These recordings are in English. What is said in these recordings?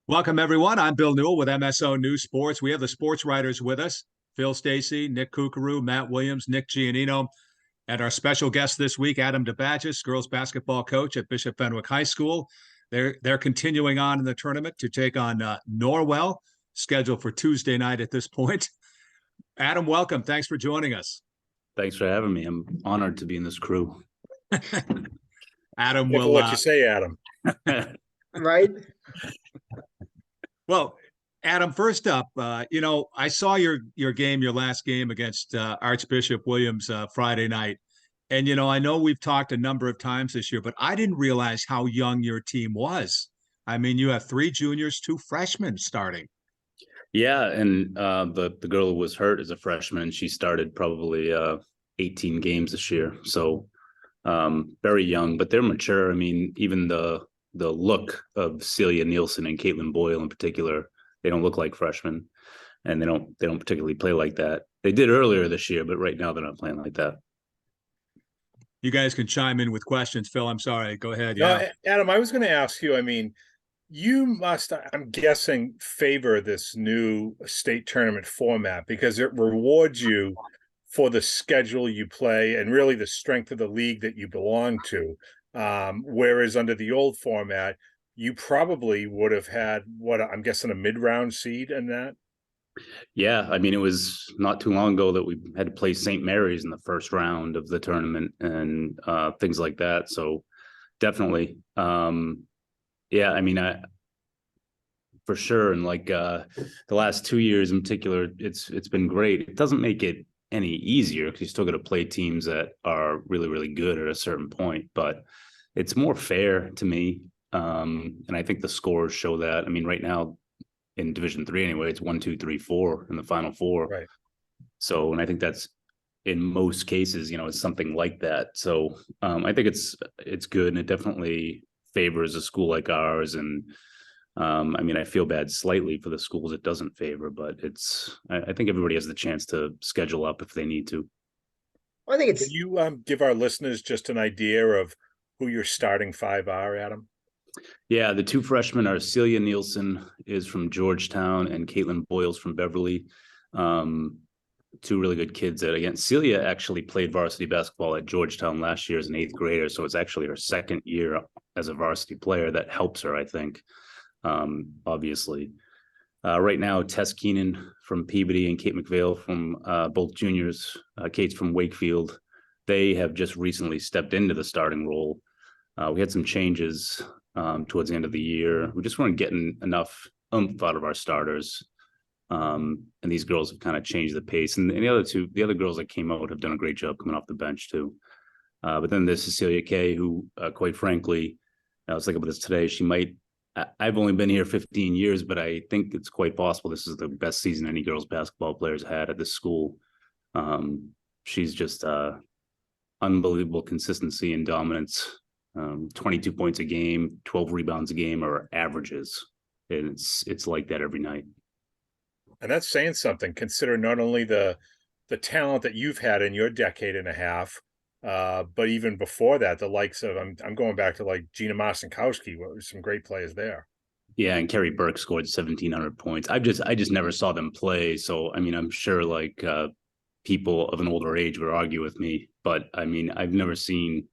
Welcome, everyone. I'm Bill Newell with MSO News Sports. We have the sports writers with us, Phil Stacy, Nick Kukuru, Matt Williams, Nick Giannino, and our special guest this week, Adam DeBadgis, girls basketball coach at Bishop Fenwick High School. They're continuing on in the tournament to take on Norwell, scheduled for Tuesday night at this point. Adam, welcome. Thanks for joining us. Thanks for having me. I'm honored to be in this crew. Adam will what you say, Adam. Right? Well, Adam, first up, I saw your last game against Archbishop Williams Friday night. And, I know we've talked a number of times this year, but I didn't realize how young your team was. I mean, you have 3 juniors, 2 freshmen starting. Yeah, and the girl who was hurt is a freshman. She started probably 18 games this year. So very young, but they're mature. I mean, even the look of Celia Nielsen and Caitlin Boyle in particular, they don't look like freshmen, and they don't particularly play like that. They did earlier this year, but right now they're not playing like that. You guys can chime in with questions. Phil, I'm sorry. Go ahead. Yeah. No, Adam, I was going to ask you, I mean, you must, I'm guessing, favor this new state tournament format because it rewards you for the schedule you play and really the strength of the league that you belong to. Whereas under the old format, you probably would have had what I'm guessing a mid-round seed in that. Yeah, I mean, it was not too long ago that we had to play St. Mary's in the first round of the tournament and things like that. So definitely, yeah, I mean, for sure. And like the last 2 years in particular, it's been great. It doesn't make it any easier because you still got to play teams that are really, really good at a certain point, but it's more fair to me. And I think the scores show that. I mean, right now in Division III anyway, it's 1, 2, 3, 4 in the Final Four. Right. So, and I think that's in most cases, it's something like that. So I think it's good, and it definitely favors a school like ours. And I mean, I feel bad slightly for the schools it doesn't favor, but I think everybody has the chance to schedule up if they need to. I think it's. Can you give our listeners just an idea of who your starting 5 are, Adam? Yeah, the 2 freshmen are Celia Nielsen is from Georgetown and Caitlin Boyle's from Beverly. 2 really good kids. Again, Celia actually played varsity basketball at Georgetown last year as an 8th grader, so it's actually her 2nd year as a varsity player. That helps her, I think. Obviously. Right now, Tess Keenan from Peabody and Kate McVeigh from both juniors. Kate's from Wakefield. They have just recently stepped into the starting role. We had some changes towards the end of the year. We just weren't getting enough oomph out of our starters. And these girls have kind of changed the pace. And the other girls that came out have done a great job coming off the bench too. But then there's Cecilia Kay, who, quite frankly, I was thinking about this today. I've only been here 15 years, but I think it's quite possible this is the best season any girls basketball players had at this school. She's just unbelievable consistency and dominance. 22 points a game, 12 rebounds a game are averages. And it's like that every night. And that's saying something, consider not only the talent that you've had in your decade and a half, but even before that, the likes of I'm going back to like Gina Marcinkowski, some great players there. Yeah, and Kerry Burke scored 1,700 points. I just never saw them play. So I mean, I'm sure like people of an older age would argue with me, but I mean, I've never seen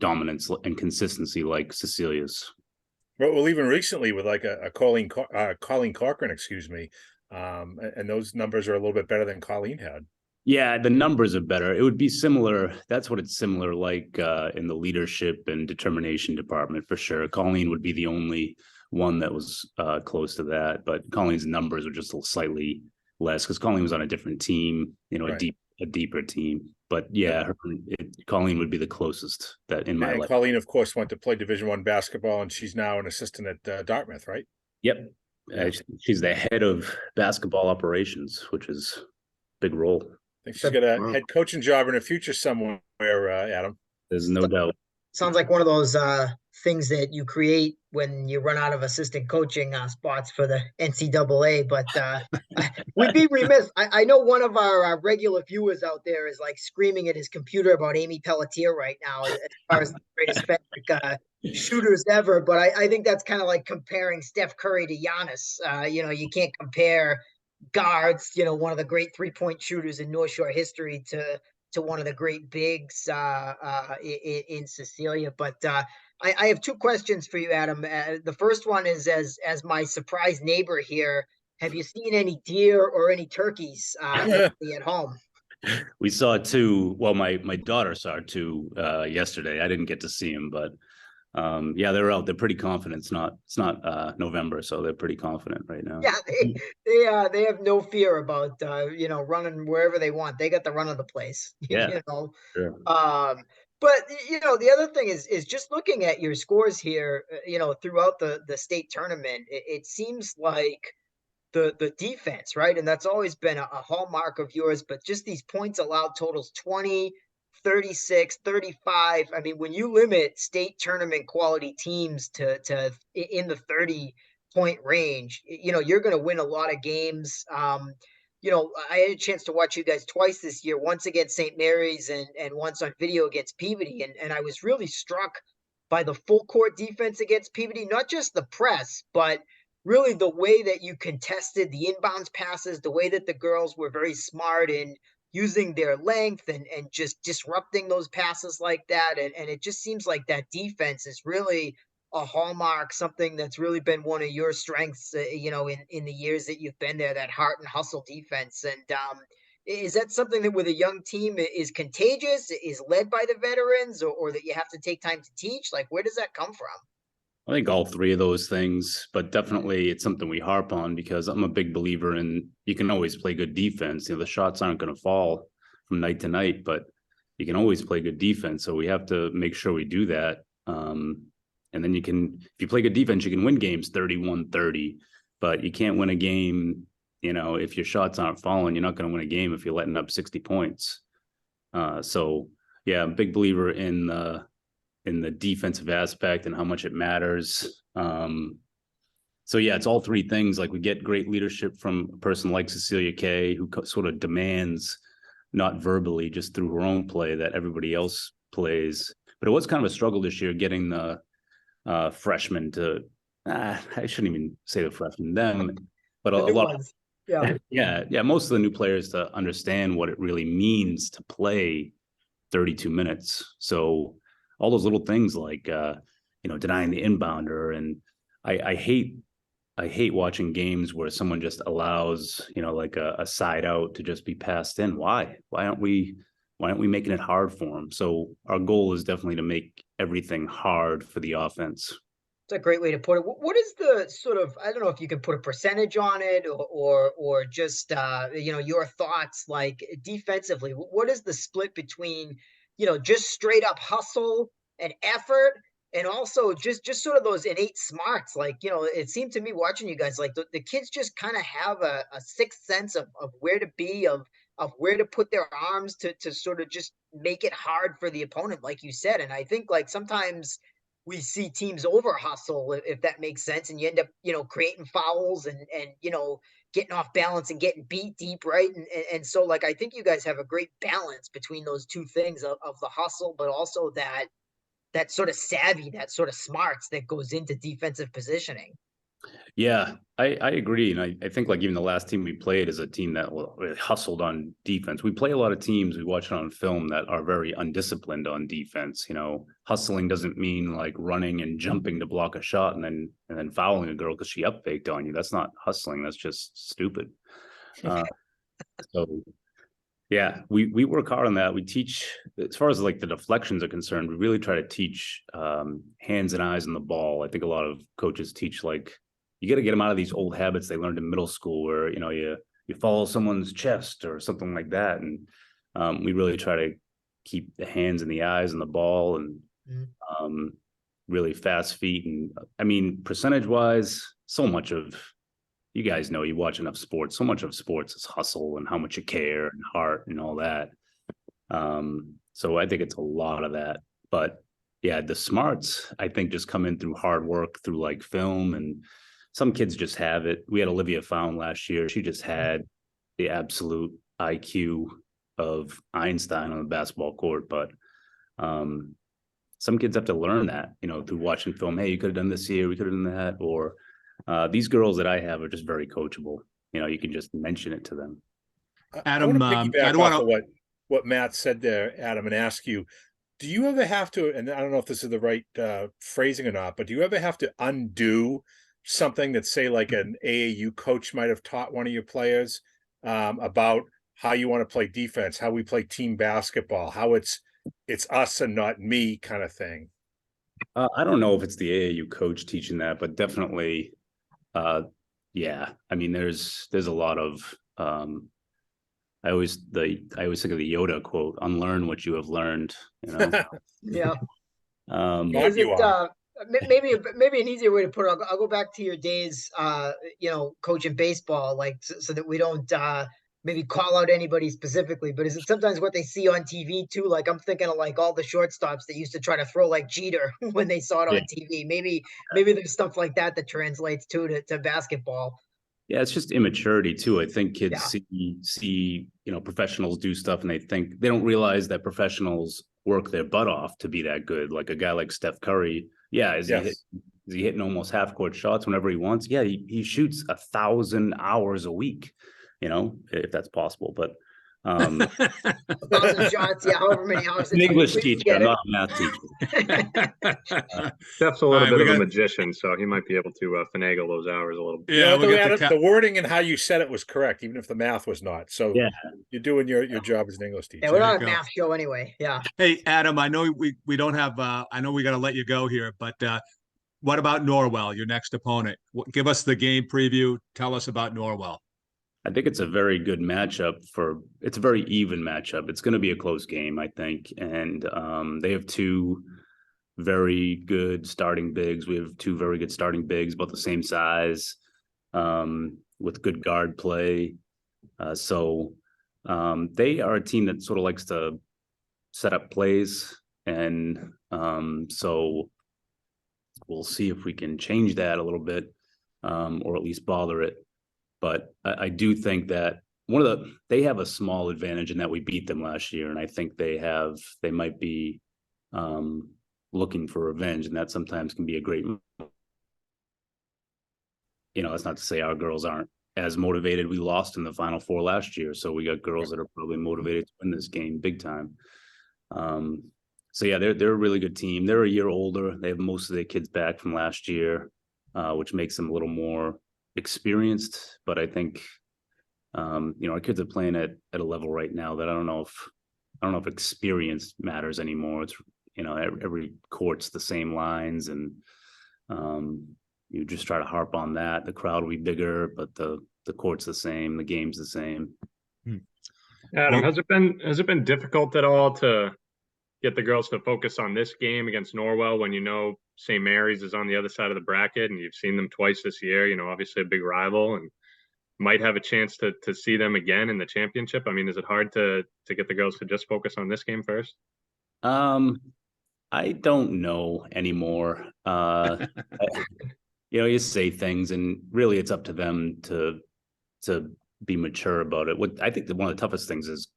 dominance and consistency like Cecilia's. Well, even recently with like a Colleen Cochran, excuse me, and those numbers are a little bit better than Colleen had. Yeah, the numbers are better. It would be similar. That's what it's similar like in the leadership and determination department for sure. Colleen would be the only one that was close to that, but Colleen's numbers are just a little slightly less because Colleen was on a different team, right. a deeper team. But yeah, Colleen would be the closest that in my life. Colleen, of course, went to play Division I basketball, and she's now an assistant at Dartmouth, right? Yep. She's the head of basketball operations, which is a big role. I think she's got a head coaching job in the future somewhere, Adam. There's no doubt. Sounds like one of those things that you create when you run out of assistant coaching spots for the NCAA. But we'd be remiss. I know one of our regular viewers out there is like screaming at his computer about Amy Pelletier right now as far as the greatest Fenwick shooters ever, but I think that's kind of like comparing Steph Curry to Giannis. You can't compare guards, one of the great 3-point shooters in North Shore history to one of the great bigs in Cecilia. But I have two questions for you, Adam. The first one is as my surprise neighbor here, have you seen any deer or any turkeys lately at home? We saw two. Well, my daughter saw two yesterday. I didn't get to see them, but yeah, they're out. They're pretty confident. It's not November, so they're pretty confident right now. Yeah, they have no fear about running wherever they want. They got the run of the place. Yeah, sure. But the other thing is just looking at your scores here, throughout the state tournament, it seems like the defense, right? And that's always been a hallmark of yours, but just these points allowed totals 20, 36, 35. I mean, when you limit state tournament quality teams to in the 30-point range, you're going to win a lot of games. I had a chance to watch you guys twice this year, once against St. Mary's and once on video against Peabody. And I was really struck by the full court defense against Peabody, not just the press, but really the way that you contested the inbounds passes, the way that the girls were very smart in using their length and just disrupting those passes like that. And it just seems like that defense is really a hallmark, something that's really been one of your strengths, in the years that you've been there, that heart and hustle defense. And is that something that with a young team is contagious, is led by the veterans, or that you have to take time to teach? Like, where does that come from? I think all three of those things, but definitely it's something we harp on because I'm a big believer in you can always play good defense. The shots aren't going to fall from night to night, but you can always play good defense. So we have to make sure we do that. And then if you play good defense, you can win games 31-30, but you can't win a game, if your shots aren't falling. You're not going to win a game if you're letting up 60 points. So yeah, I'm a big believer in the defensive aspect and how much it matters. So yeah, it's all three things. Like we get great leadership from a person like Cecilia Kay, who sort of demands, not verbally, just through her own play, that everybody else plays. But it was kind of a struggle this year getting the freshmen to, I shouldn't even say the freshmen, them, but a lot. Yeah. Yeah. Most of the new players to understand what it really means to play 32 minutes. So all those little things like, denying the inbounder. And I hate watching games where someone just allows, like a side out to just be passed in. Why aren't we making it hard for them? So our goal is definitely to make everything hard for the offense. It's a great way to put it. What is the sort of, I don't know if you can put a percentage on it or just, your thoughts, like defensively, what is the split between, just straight up hustle and effort, and also just sort of those innate smarts? Like, it seemed to me watching you guys, like the kids just kind of have a sixth sense of where to be, of where to put their arms to sort of just make it hard for the opponent, like you said. And I think like sometimes we see teams over hustle, if that makes sense, and you end up, creating fouls and getting off balance and getting beat deep, right? And so like I think you guys have a great balance between those two things of the hustle, but also that sort of savvy, that sort of smarts that goes into defensive positioning. Yeah, I agree. And I think like even the last team we played is a team that really hustled on defense. We play a lot of teams, we watch it on film, that are very undisciplined on defense. Hustling doesn't mean like running and jumping to block a shot and then fouling a girl because she up faked on you. That's not hustling. That's just stupid. So yeah, we work hard on that. We teach, as far as like the deflections are concerned, we really try to teach hands and eyes on the ball. I think a lot of coaches teach like, you got to get them out of these old habits they learned in middle school where, you follow someone's chest or something like that. And we really try to keep the hands and the eyes on the ball and really fast feet. And I mean, percentage wise, so much of, you guys know, you watch enough sports, so much of sports is hustle and how much you care and heart and all that. So I think it's a lot of that. But yeah, the smarts, I think, just come in through hard work, through like film, and some kids just have it. We had Olivia Found last year. She just had the absolute IQ of Einstein on the basketball court. But some some kids have to learn that, through watching film. Hey, you could have done this here, we could have done that. Or these girls that I have are just very coachable. You can just mention it to them. Adam, I want to I piggyback don't off want of what Matt said there, Adam, and ask you, do you ever have to, and I don't know if this is the right phrasing or not, but do you ever have to undo something that, say, like an AAU coach might have taught one of your players about how you want to play defense, how we play team basketball, how it's us and not me kind of thing? I don't know if it's the AAU coach teaching that, but definitely, yeah. I mean, there's a lot of, I always think of the Yoda quote, "Unlearn what you have learned." Yeah. Not Is you it are. maybe an easier way to put it? I'll go back to your days, coaching baseball, like so that we don't maybe call out anybody specifically. But is it sometimes what they see on TV too? Like I'm thinking of like all the shortstops that used to try to throw like Jeter when they saw it Yeah. on TV. Maybe there's stuff like that translates to basketball. Yeah, it's just immaturity too. I think kids Yeah. see professionals do stuff, and they don't realize that professionals work their butt off to be that good. Like a guy like Steph Curry, yeah, is he hitting almost half court shots whenever he wants? Yeah, he shoots 1,000 hours a week, if that's possible. But 1,000 shots, yeah, however many hours. an English We teacher, get I'm it. not a math teacher. Steph's a All little right, bit we of a got- magician, so he might be able to finagle those hours a little bit. Yeah, we'll get the wording and how you said it was correct, even if the math was not. So Yeah. you're doing your job as an English teacher. Yeah, we're There not you a go. math show anyway. Yeah. Hey, Adam, I know we don't have. I know we got to let you go here, but what about Norwell, your next opponent? Give us the game preview. Tell us about Norwell. I think it's a very good matchup it's a very even matchup. It's going to be a close game, I think. And they have two very good starting bigs. We have two very good starting bigs, about the same size, with good guard play. So they are a team that sort of likes to set up plays. And so we'll see if we can change that a little bit, or at least bother it. But I do think that they have a small advantage in that we beat them last year. And I think they might be looking for revenge, and that sometimes can be a great, that's not to say our girls aren't as motivated. We lost in the Final Four last year, so we got girls that are probably motivated to win this game big time. So yeah, they're a really good team. They're a year older. They have most of their kids back from last year, which makes them a little more experienced. But I think our kids are playing at a level right now that I don't know if experience matters anymore. It's every court's the same lines, and you just try to harp on that. The crowd will be bigger, but the court's the same, the game's the same. Adam, has it been difficult at all to get the girls to focus on this game against Norwell when St. Mary's is on the other side of the bracket and you've seen them twice this year, obviously a big rival, and might have a chance to see them again in the championship? I mean, is it hard to get the girls to just focus on this game first? I don't know anymore. You say things, and really it's up to them to be mature about it. What I think one of the toughest things is,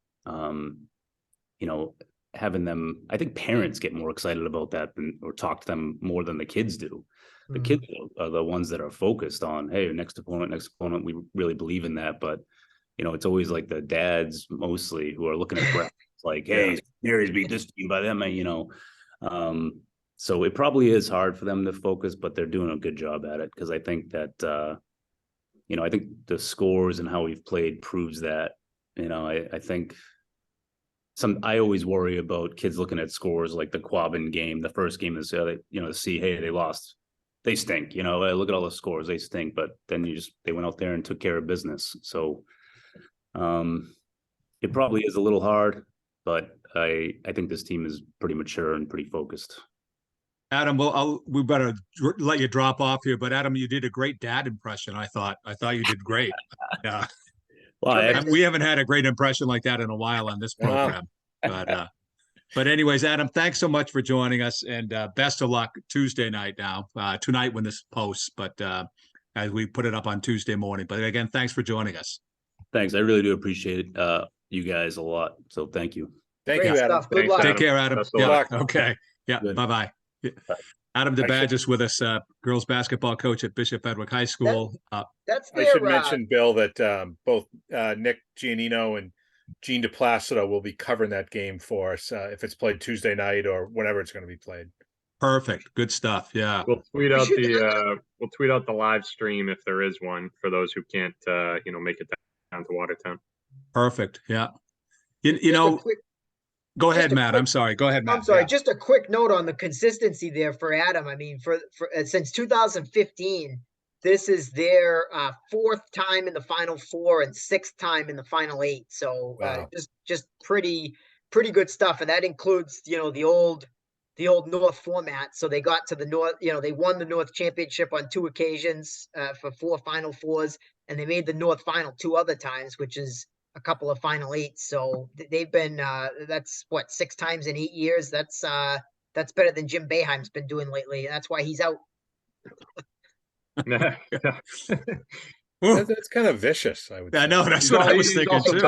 having them. I think parents get more excited about that or talk to them more than the kids do. The kids are the ones that are focused on, hey, next opponent. We really believe in that, but it's always like the dads mostly who are looking at Brett, like, hey, Mary's beat this team by them, so it probably is hard for them to focus, but they're doing a good job at it, because I think that I think the scores and how we've played proves that. I think I always worry about kids looking at scores like the Quabbin game, the first game, to see, hey, they lost. They stink, look at all the scores, they stink. But then they went out there and took care of business. So it probably is a little hard, but I think this team is pretty mature and pretty focused. Adam, we better let you drop off here. But Adam, you did a great dad impression. I thought you did great. Yeah. Well, We haven't had a great impression like that in a while on this program. But anyways, Adam, thanks so much for joining us, and best of luck Tuesday night now, tonight when this posts, but as we put it up on Tuesday morning. But again, thanks for joining us. Thanks. I really do appreciate you guys a lot. So thank you. Thank Great you, Adam. stuff. Good luck. Take care, Adam. Best of Yeah. luck. Okay. Yeah. Good. Bye-bye. Adam DeBadge with us, girls basketball coach at Bishop Edward High School. That's I should their mention, Bill, that both Nick Giannino and Gene DePlacido will be covering that game for us if it's played Tuesday night or whenever it's going to be played. Perfect. Good stuff. Yeah. We'll tweet out the live stream if there is one for those who can't make it down to Watertown. Perfect. Yeah. You know, go ahead, Matt. I'm sorry. Go ahead, Matt. I'm sorry. Yeah. Just a quick note on the consistency there for Adam. I mean, for since 2015, this is their fourth time in the Final Four and sixth time in the Final Eight. So Wow. just pretty good stuff, and that includes the old North format. So they got to the North. They won the North championship on 2 occasions for 4 Final Fours, and they made the North final 2 other times, which is a couple of Final Eights. So they've been that's what 6 times in 8 years. That's better than Jim Boeheim's been doing lately. That's why he's out. That's kind of vicious, I would say. I know. That's what I was thinking too.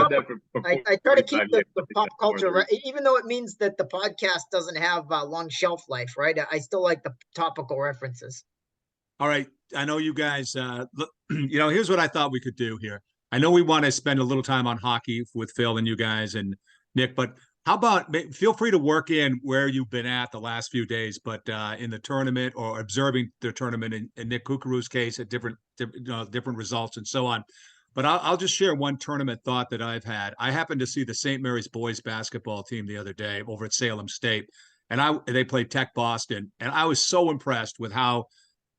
I try to keep the pop culture, even though it means that the podcast doesn't have long shelf life, right? I still like the topical references. All right. I know you guys, here's what I thought we could do here. I know we want to spend a little time on hockey with Phil and you guys and Nick, but how about feel free to work in where you've been at the last few days, but in the tournament or observing the tournament in Nick Kukuru's case at different results and so on. But I'll just share one tournament thought that I've had. I happened to see the St. Mary's boys basketball team the other day over at Salem State, and they played Tech Boston, and I was so impressed with how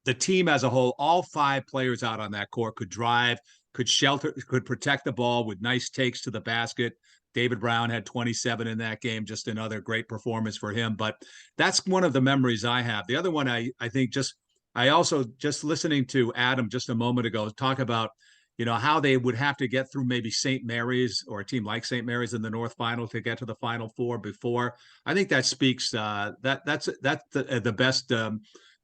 the team as a whole, all 5 players out on that court could drive, could shelter, could protect the ball with nice takes to the basket. David Brown had 27 in that game, just another great performance for him. But that's one of the memories I have. The other one I think I also just listening to Adam just a moment ago talk about, how they would have to get through maybe St. Mary's or a team like St. Mary's in the North Final to get to the Final Four before. I think that speaks that's the best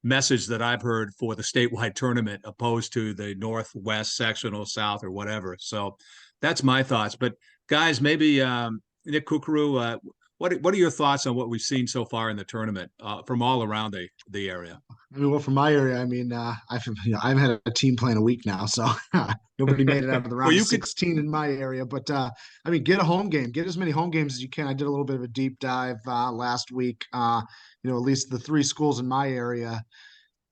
message that I've heard for the statewide tournament opposed to the Northwest sectional South or whatever. So that's my thoughts. But guys, maybe Nick Kukuru, what are your thoughts on what we've seen so far in the tournament from all around the area? I mean, well, from my area, I mean, I've had a team playing a week now, so nobody made it out of the round of 16 in my area. But I mean, get a home game, get as many home games as you can. I did a little bit of a deep dive last week. At least the 3 schools in my area,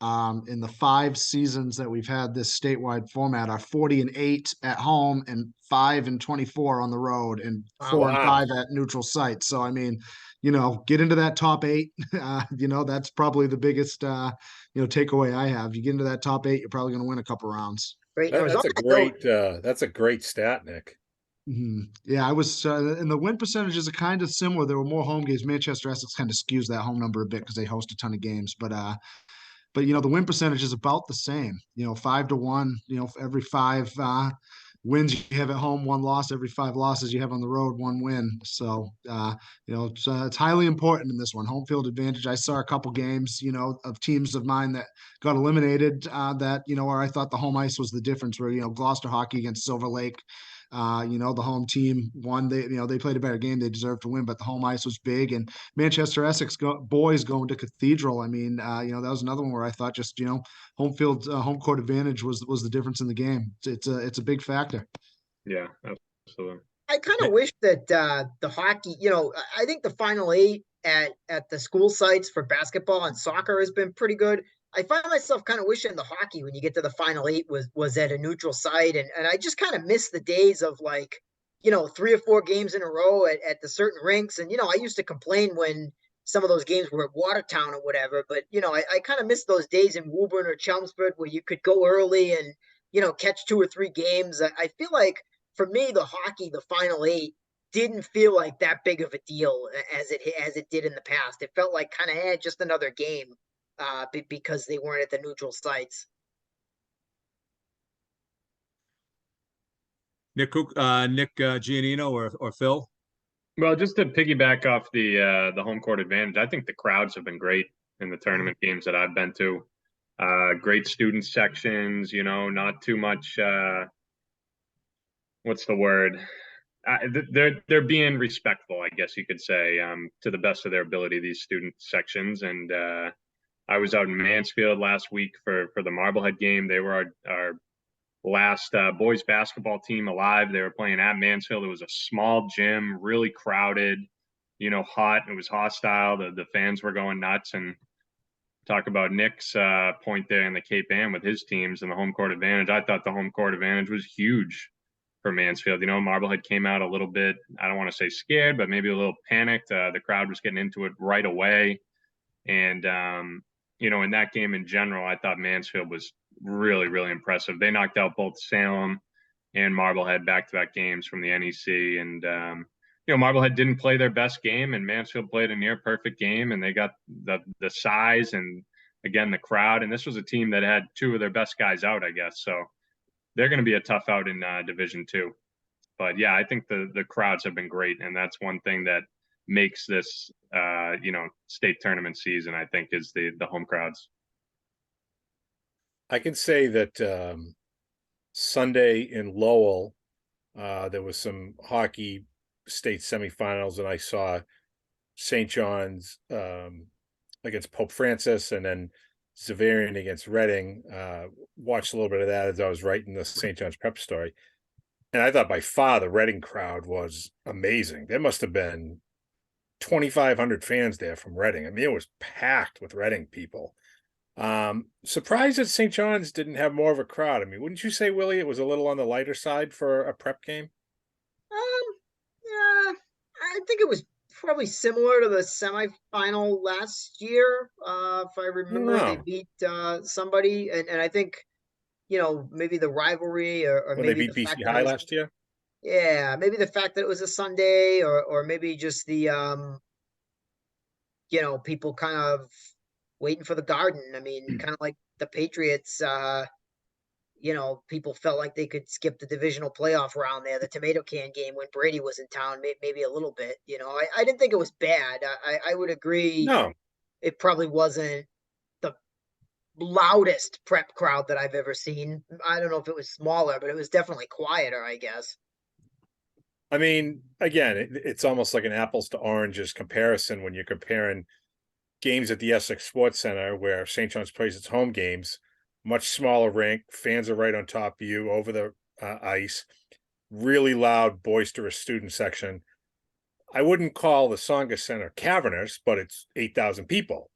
in the 5 seasons that we've had this statewide format, are 40-8 at home and 5-24 on the road, and 4-5 at neutral sites. So I mean, get into that top 8. That's probably the biggest takeaway I have. You get into that top 8, you're probably going to win a couple rounds. That's a great stat, Nick. Mm-hmm. Yeah, I was, and the win percentages are kind of similar. There were more home games. Manchester Essex kind of skews that home number a bit because they host a ton of games, but the win percentage is about the same. 5-1. Every 5 wins you have at home, 1 loss. Every 5 losses you have on the road, 1 win. So it's highly important in this one. Home field advantage. I saw a couple games, of teams of mine that got eliminated. Where I thought the home ice was the difference. Where Gloucester Hockey against Silver Lake. The home team won. They played a better game. They deserved to win, but the home ice was big. And Manchester Essex boys going to Cathedral. I mean, that was another one where I thought just home court advantage was the difference in the game. It's a big factor. Yeah, absolutely. I kind of wish that the hockey. I think the Final 8 at the school sites for basketball and soccer has been pretty good. I find myself kind of wishing the hockey, when you get to the Final 8, was at a neutral site, and I just kind of miss the days of 3 or 4 games in a row at the certain rinks. And I used to complain when some of those games were at Watertown or whatever, but I kind of miss those days in Woburn or Chelmsford where you could go early and catch 2 or 3 games. I feel like for me, the hockey, the Final 8 didn't feel like that big of a deal as it did in the past. It felt like kind of just another game. Because they weren't at the neutral sites. Nick Giannino or Phil? Well, just to piggyback off the home court advantage, I think the crowds have been great in the tournament games that I've been to. Great student sections, not too much. What's the word? they're being respectful, I guess you could say, to the best of their ability, these student sections. And I was out in Mansfield last week for the Marblehead game. They were our last boys basketball team alive. They were playing at Mansfield. It was a small gym, really crowded, hot. It was hostile. The fans were going nuts. And talk about Nick's point there in the Cape Ann with his teams and the home court advantage. I thought the home court advantage was huge for Mansfield. Marblehead came out a little bit, I don't want to say scared, but maybe a little panicked. The crowd was getting into it right away. And, in that game in general, I thought Mansfield was really, really impressive. They knocked out both Salem and Marblehead back-to-back games from the NEC. And, Marblehead didn't play their best game, and Mansfield played a near perfect game, and they got the size and, again, the crowd. And this was a team that had two of their best guys out, I guess. So they're going to be a tough out in Division II. But yeah, I think the crowds have been great, and that's one thing that makes this state tournament season, I think, is the home crowds. I can say that Sunday in Lowell, there was some hockey state semifinals, and I saw St. John's against Pope Francis, and then Xaverian against Reading. Watched a little bit of that as I was writing the St. John's prep story. And I thought by far the Reading crowd was amazing. There must have been 2,500 fans there from Reading. I mean, it was packed with Reading people. Surprised that St. John's didn't have more of a crowd. I mean, wouldn't you say, Willie, it was a little on the lighter side for a prep game? Yeah, I think it was probably similar to the semifinal last year. If I remember, they beat somebody, and I think, maybe the rivalry or When maybe they the beat fact BC that High last year? yeah, maybe the fact that it was a Sunday, or maybe just the people kind of waiting for the Garden. I mean, kind of like the Patriots. People felt like they could skip the divisional playoff round there, the tomato can game when Brady was in town, maybe a little bit. I didn't think it was bad. I would agree. No. It probably wasn't the loudest prep crowd that I've ever seen. I don't know if it was smaller, but it was definitely quieter, I guess. I mean, again, it's almost like an apples to oranges comparison when you're comparing games at the Essex Sports Center, where St. John's plays its home games, much smaller rink, fans are right on top of you over the ice, really loud, boisterous student section. I wouldn't call the Songa Center cavernous, but it's 8,000 people.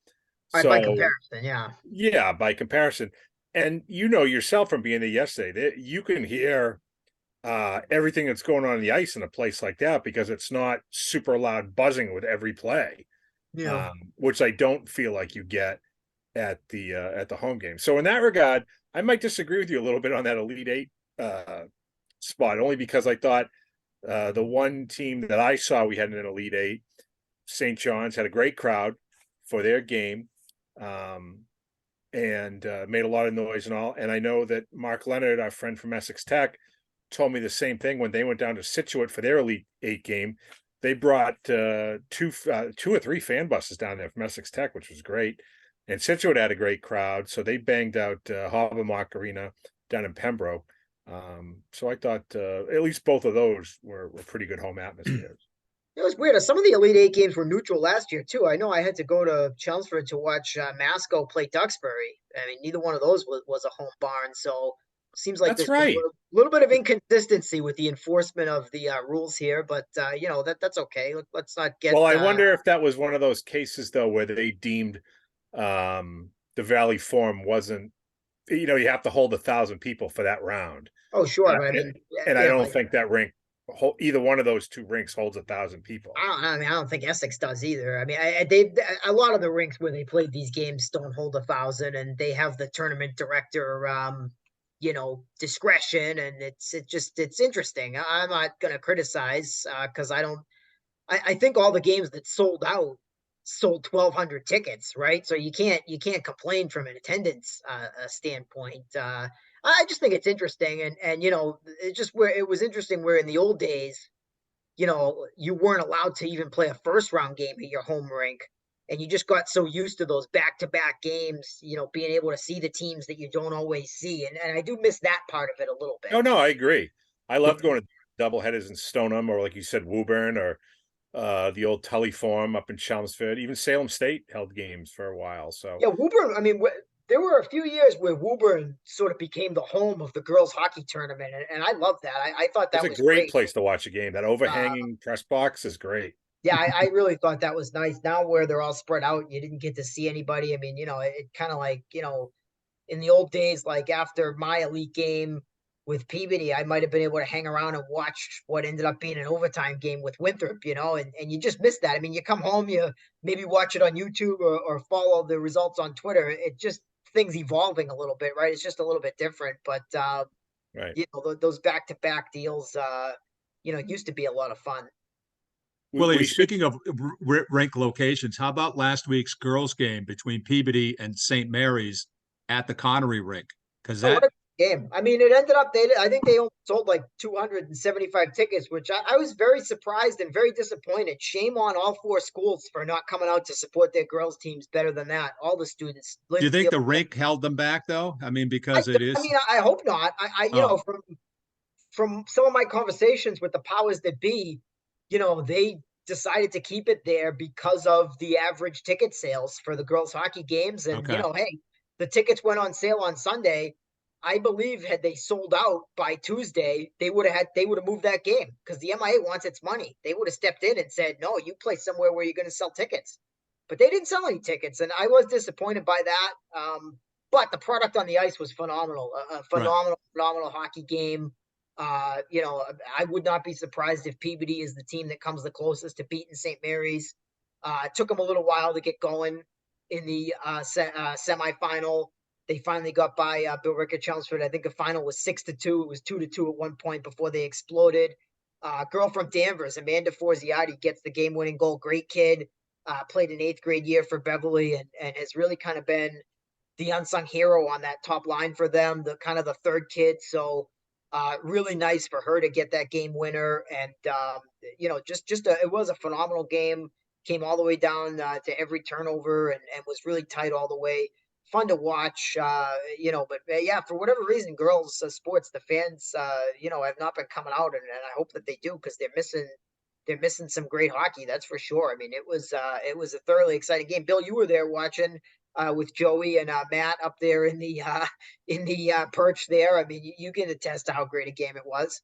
By comparison, yeah. Yeah, by comparison. And yourself from being there yesterday, you can hear everything that's going on in the ice in a place like that, because it's not super loud buzzing with every play. Yeah. Which I don't feel like you get at the home game. So in that regard, I might disagree with you a little bit on that Elite Eight spot, only because I thought the one team that I saw we had in an Elite Eight, St. John's, had a great crowd for their game, and made a lot of noise and all. And I know that Mark Leonard, our friend from Essex Tech, told me the same thing when they went down to Scituate for their Elite Eight game. They brought two or three fan buses down there from Essex Tech, which was great. And Scituate had a great crowd, so they banged out Habermock Arena down in Pembroke. So I thought at least both of those were pretty good home atmospheres. It was weird. Some of the Elite Eight games were neutral last year, too. I know I had to go to Chelmsford to watch Masco play Duxbury. I mean, neither one of those was a home barn, so seems like That's there's right. a little bit of inconsistency with the enforcement of the rules here, but that's okay. Let's not get. Well, I wonder if that was one of those cases though where they deemed the Valley Forum wasn't. You have to hold 1,000 people for that round. Oh, sure, but I mean, I don't think that rink, either one of those two rinks, holds 1,000 people. I don't think Essex does either. I mean, a lot of the rinks where they played these games don't hold 1,000, and they have the tournament director discretion, and it's interesting. I'm not going to criticize because I think all the games that sold out sold 1,200 tickets, right? So you can't complain from an attendance standpoint. I just think it's interesting, and it just where it was interesting where in the old days, you weren't allowed to even play a first round game at your home rink. And you just got so used to those back-to-back games, being able to see the teams that you don't always see. And I do miss that part of it a little bit. Oh, no, I agree. I loved going to doubleheaders in Stoneham, or like you said, Woburn, or the old Tully Farm up in Chelmsford. Even Salem State held games for a while. So Yeah, Woburn. I mean, there were a few years where Woburn sort of became the home of the girls' hockey tournament, and I love that. I thought it's that a was great great. place to watch a game. That Uh, overhanging press box is great. yeah, I really thought that was nice. Now where they're all spread out, you didn't get to see anybody. I mean, it kind of like, in the old days, like after my elite game with Peabody, I might have been able to hang around and watch what ended up being an overtime game with Winthrop, and you just miss that. I mean, you come home, you maybe watch it on YouTube or follow the results on Twitter. It just things evolving a little bit, right? It's just a little bit different, but Right. those back to back deals, used to be a lot of fun. Willie, We should. speaking of rink locations, how about last week's girls' game between Peabody and St. Mary's at the Connery rink? Because Oh, what that, a game. I mean, it ended up, I think they only sold like 275 tickets, which I was very surprised and very disappointed. Shame on all four schools for not coming out to support their girls' teams better than that. All the students. do you think Linfield. the rink held them back, though? I mean, because it I is. mean, I hope not. Oh, From some of my conversations with the powers that be, they decided to keep it there because of the average ticket sales for the girls' hockey games. And, okay. hey, the tickets went on sale on Sunday. I believe had they sold out by Tuesday, they would have moved that game because the MIA wants its money. They would have stepped in and said, no, you play somewhere where you're going to sell tickets. But they didn't sell any tickets, and I was disappointed by that. But the product on the ice was phenomenal. A Right. phenomenal hockey game. I would not be surprised if Peabody is the team that comes the closest to beating St. Mary's. It took them a little while to get going in the semifinal. They finally got by Bill Rickard Chelmsford. I think the final was 6-2. It was 2-2 at one point before they exploded. Girl from Danvers, Amanda Forziati, gets the game-winning goal. Great kid. Played an eighth grade year for Beverly and has really kind of been the unsung hero on that top line for them, the kind of the third kid. So really nice for her to get that game winner. And, it was a phenomenal game. Came all the way down to every turnover and was really tight all the way. Fun to watch, but yeah, for whatever reason, girls sports, the fans, have not been coming out, and I hope that they do because they're missing some great hockey. That's for sure. I mean, it was a thoroughly exciting game. Bill, you were there watching with Joey and Matt up there in the perch there. I mean, you can attest to how great a game it was.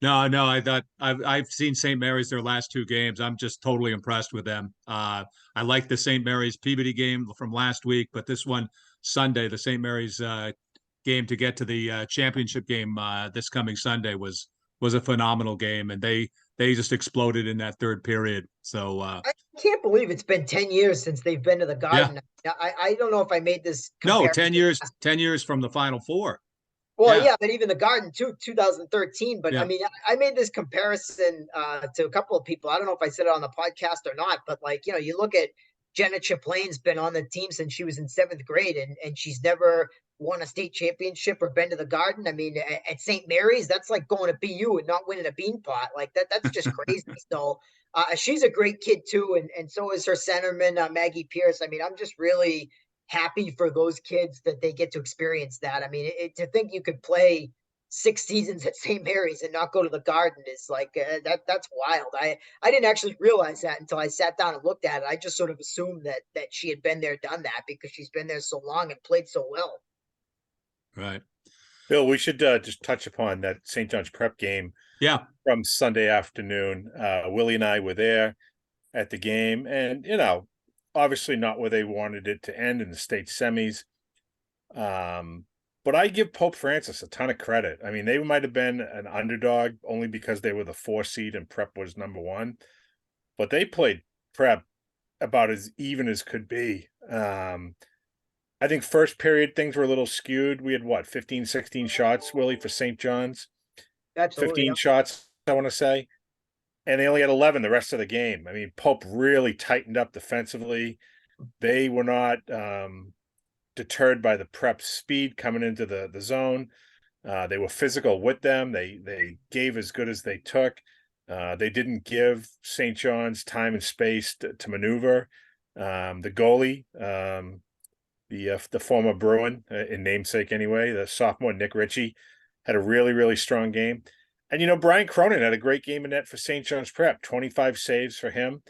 No, no, I thought I've seen St. Mary's their last two games. I'm just totally impressed with them. I like the St. Mary's Peabody game from last week, but this one Sunday, the St. Mary's game to get to the championship game this coming Sunday was a phenomenal game, and they just exploded in that third period. So I can't believe it's been 10 years since they've been to the yeah, Garden. I don't know if I made this no, comparison. 10 years from the Final Four. Well, Yeah, yeah, but even the Garden too, 2013. But I yeah, mean, I made this comparison to a couple of people. I don't know if I said it on the podcast or not, but like, you look at Jenna Chaplain's been on the team since she was in seventh grade, and she's never won a state championship or been to the Garden. I mean, at St. Mary's, that's like going to BU and not winning a bean pot. Like that's just crazy. So she's a great kid too, and so is her centerman Maggie Pierce. I mean, I'm just really happy for those kids that they get to experience that. I mean, to think you could play 6 seasons at St. Mary's and not go to the Garden is like that's wild. I didn't actually realize that until I sat down and looked at it. I just sort of assumed that she had been there, done that because she's been there so long and played so well. right. Bill, we should just touch upon that St. John's Prep game Yeah, from Sunday afternoon. Willie and I were there at the game, and obviously not where they wanted it to end in the state semis. But I give Pope Francis a ton of credit. I mean, they might have been an underdog only because they were the 4 seed and Prep was number 1, but they played Prep about as even as could be. I think first period things were a little skewed. We had 15, 16 shots, Willie, for St. John's. Absolutely. 15 shots, I want to say. And they only had 11 the rest of the game. I mean, Pope really tightened up defensively. They were not deterred by the Prep speed coming into the zone. They were physical with them. They gave as good as they took. They didn't give St. John's time and space to maneuver. The goalie, the former Bruin, in namesake anyway, the sophomore Nick Ritchie, had a really, really strong game. And Brian Cronin had a great game in net for St. John's Prep, 25 saves for him.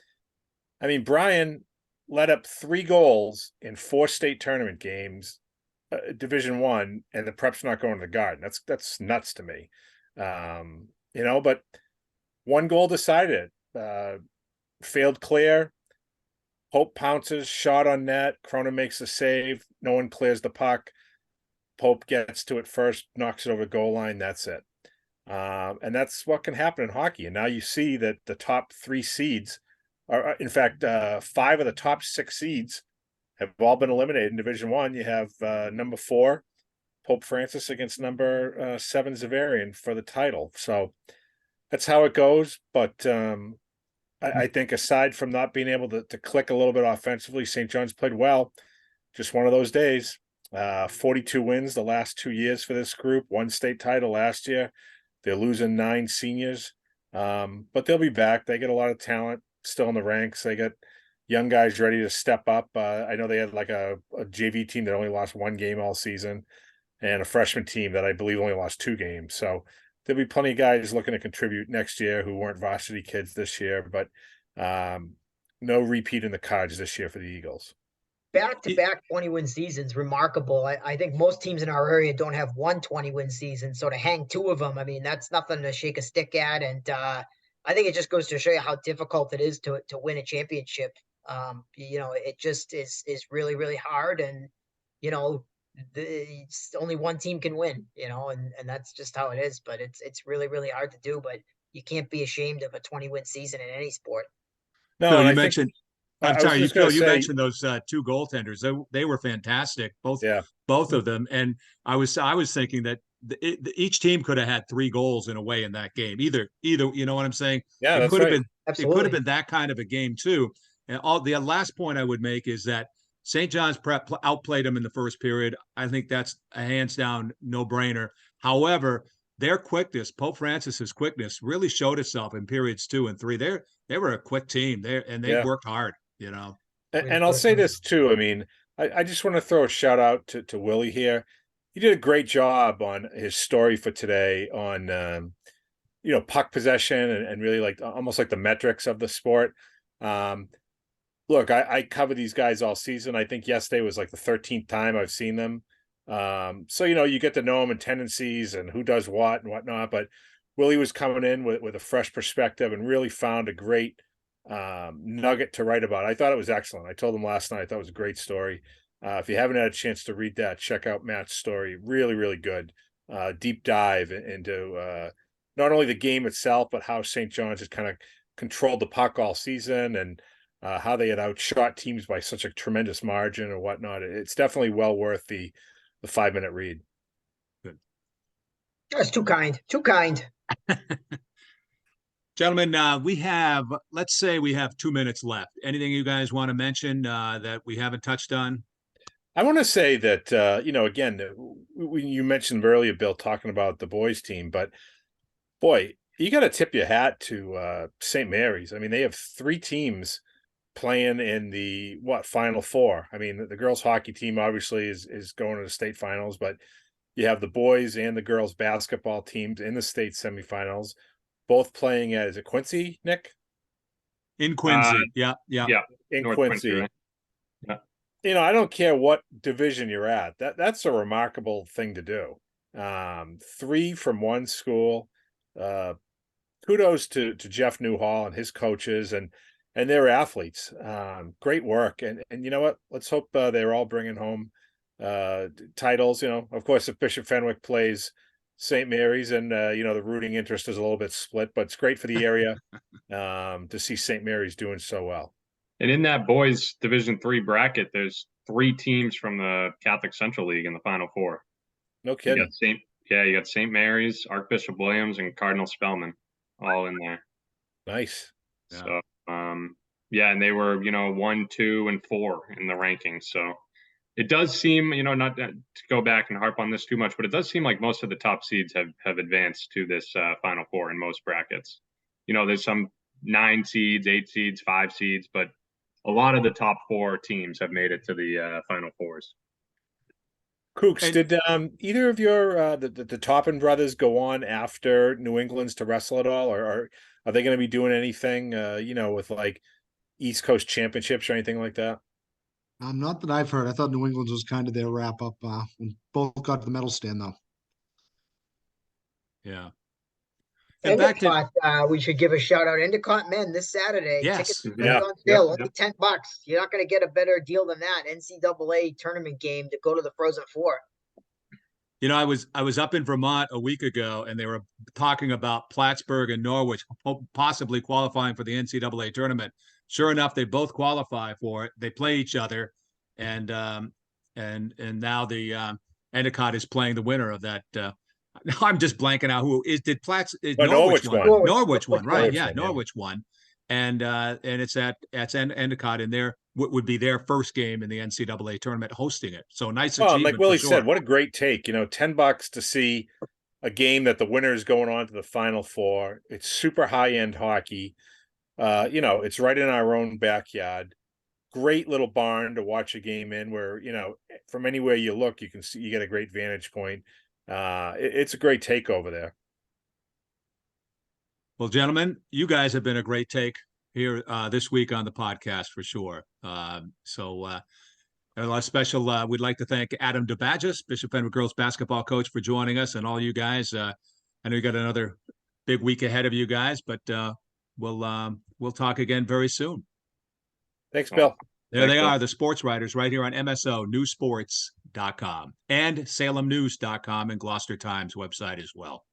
I mean, Brian let up 3 goals in 4 state tournament games, Division One, and the Prep's not going to the Garden. That's nuts to me. But 1 goal decided it. Failed clear. Pope pounces, shot on net. Cronin makes the save. No one clears the puck. Pope gets to it first, knocks it over the goal line. That's it. And that's what can happen in hockey. And now you see that the top 3 seeds are, in fact, 5 of the top 6 seeds have all been eliminated in Division One. You have number 4, Pope Francis, against number 7, Zavarian, for the title. So that's how it goes. But I think aside from not being able to click a little bit offensively, St. John's played well. Just one of those days. 42 wins the last 2 years for this group. 1 state title last year. They're losing 9 seniors, but they'll be back. They get a lot of talent still in the ranks. They got young guys ready to step up. I know they had like a JV team that only lost 1 game all season, and a freshman team that I believe only lost 2 games. So there'll be plenty of guys looking to contribute next year who weren't varsity kids this year, but no repeat in the cards this year for the Eagles. Back-to-back 20-win seasons, remarkable. I think most teams in our area don't have 1 20-win season, so to hang 2 of them, I mean, that's nothing to shake a stick at. And I think it just goes to show you how difficult it is to win a championship. It just is really, really hard. And, it's only 1 team can win, and that's just how it is. But it's really, really hard to do. But you can't be ashamed of a 20-win season in any sport. No, Phil, and you I think mentioned. I'm I was sorry, just going Phil. to You say, mentioned those 2 goaltenders. They were fantastic, both of them. And I was thinking that each team could have had 3 goals in a way in that game. Either, you know what I'm saying? yeah, It that's could have right. been. Absolutely. It could have been that kind of a game too. And the last point I would make is that St. John's Prep outplayed them in the first period. I think that's a hands down no brainer. However, their quickness, Pope Francis's quickness, really showed itself in periods 2 and 3. They were a quick team. They worked hard. And I'll say this too. I mean, I just want to throw a shout out to Willie here. He did a great job on his story for today on puck possession and really like almost like the metrics of the sport. Look, I cover these guys all season. I think yesterday was like the 13th time I've seen them. So you get to know them and tendencies and who does what and whatnot. But Willie was coming in with a fresh perspective and really found a great nugget to write about. I thought it was excellent. I told him last night I thought it was a great story. If you haven't had a chance to read that, check out Matt's story. Really, really good. Deep dive into not only the game itself, but how St. John's has kind of controlled the puck all season and how they had outshot teams by such a tremendous margin or whatnot. It's definitely well worth the 5-minute read. That's too kind. Too kind. Gentlemen, let's say we have 2 minutes left. Anything you guys want to mention that we haven't touched on? I want to say that, again, you mentioned earlier, Bill, talking about the boys team, but boy, you got to tip your hat to St. Mary's. I mean, they have 3 teams playing in the Final Four. I mean, the girls hockey team obviously is going to the state finals, but you have the boys and the girls basketball teams in the state semifinals, both playing at, is it Quincy, Nick? In Quincy. Yeah. In North Quincy. right? I don't care what division you're at. That's a remarkable thing to do. 3 from one school. Kudos to Jeff Newhall and his coaches and their athletes. Great work. And you know what? Let's hope they're all bringing home titles. Of course, if Bishop Fenwick plays St. Mary's and the rooting interest is a little bit split, but it's great for the area to see St. Mary's doing so well. And in that boys Division III bracket, there's 3 teams from the Catholic Central League in the Final Four. No kidding. You got St. Mary's, Archbishop Williams, and Cardinal Spellman all in there. Nice. Yeah. So, and they were, 1, 2, and 4 in the rankings. So it does seem, not to go back and harp on this too much, but it does seem like most of the top seeds have advanced to this Final Four in most brackets. There's some 9 seeds, 8 seeds, 5 seeds, but a lot of the top 4 teams have made it to the Final Fours. Kooks, And- did either of your the Toppin brothers go on after New England's to wrestle at all, or are they going to be doing anything with like East Coast championships or anything like that? Not that I've heard. I thought New England's was kind of their wrap up when both got to the medal stand, though. Yeah. And back to Endicott, we should give a shout out. Endicott men this Saturday. Tickets yes, Yeah. on sale, Yep, only $10. You're not going to get a better deal than that. NCAA tournament game to go to the Frozen Four. I was up in Vermont a week ago, and they were talking about Plattsburgh and Norwich possibly qualifying for the NCAA tournament. Sure enough, they both qualify for it. They play each other, and now the Endicott is playing the winner of that. I'm just blanking out who is did Platts is But Norwich won. Norwich won, right? Norwich Yeah, won, yeah. Norwich won, and it's at Endicott in their what would be their first game in the NCAA tournament hosting it. So nice Oh, achievement. like Willie for sure. said, what a great take. $10 to see a game that the winner is going on to the Final Four. It's super high end hockey. It's right in our own backyard. Great little barn to watch a game in where, from anywhere you look, you can see you get a great vantage point. It's a great take over there. Well, gentlemen, you guys have been a great take here this week on the podcast for sure. A special, we'd like to thank Adam DeBagis, Bishop Fenwick girls basketball coach, for joining us, and all you guys. I know you got another big week ahead of you guys, but we'll talk again very soon. Thanks, Bill. There Thanks, they Bill. are, the sports writers right here on MSONewsports.com and SalemNews.com and Gloucester Times website as well.